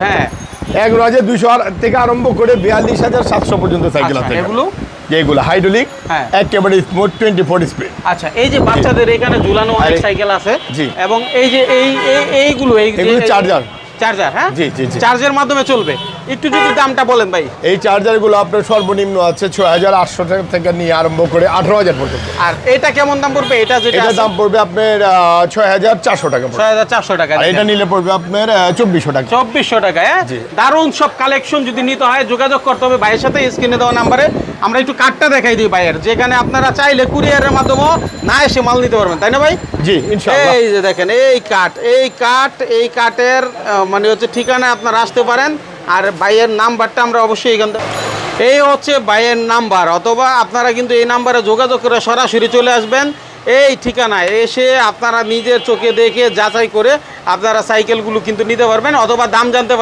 হ্যাঁ 11,200 থেকে আরম্ভ করে 42,700 পর্যন্ত সাইকেল আছে এগুলো যেগুলো হাইড্রোলিক একেবারে স্মুথ 24 স্পিড। আচ্ছা, এই যে বাচ্চাদের এখানে ঝুলানো অনেক সাইকেল আছে এবং এই যে এইগুলো চার্জার হ্যাঁ জি জি জি চার্জের মাধ্যমে চলবে। একটু যদি দামটা বলেন ভাই। এই চার্জারগুলো আপনার সর্বনিম্ন আছে 6,800 টাকা থেকে নিয়ে আরম্ভ করে 18,000 পর্যন্ত। আর এটা কেমন দাম পড়বে? এটা দাম পড়বে আপনার 6,400 টাকা। 6,400 টাকা। আর এটা নিলে পড়বে আপনার 2,400 টাকা। 2,400 টাকা। হ্যাঁ, দারুণ সব কালেকশন। যদি নিতে হয় যোগাযোগ করতে হবে ভাইয়ের সাথে, স্ক্রিনে দেওয়া নাম্বারে। আমরা একটু কার্ডটা দেখাই দিই ভাইয়ের, যেখানে আপনারা চাইলে কুরিয়ারের মাধ্যমে না এসে মাল নিতে পারবেন, তাই না ভাই? জি ইনশাআল্লাহ। এই যে দেখেন এই কার্টের মানে হচ্ছে ঠিকানায় আপনারা আসতে পারেন। আর ভাইয়ের নাম্বারটা আমরা অবশ্যই এখান থেকে, এই হচ্ছে ভাইয়ের নাম্বার, অথবা আপনারা কিন্তু এই নাম্বারে যোগাযোগ করে সরাসরি চলে আসবেন এই ঠিকানায়। এসে আপনারা নিজের চোখে দেখে যাচাই করে আপনারা সাইকেলগুলো কিন্তু নিতে পারবেন, অথবা দাম জানতে পারবেন।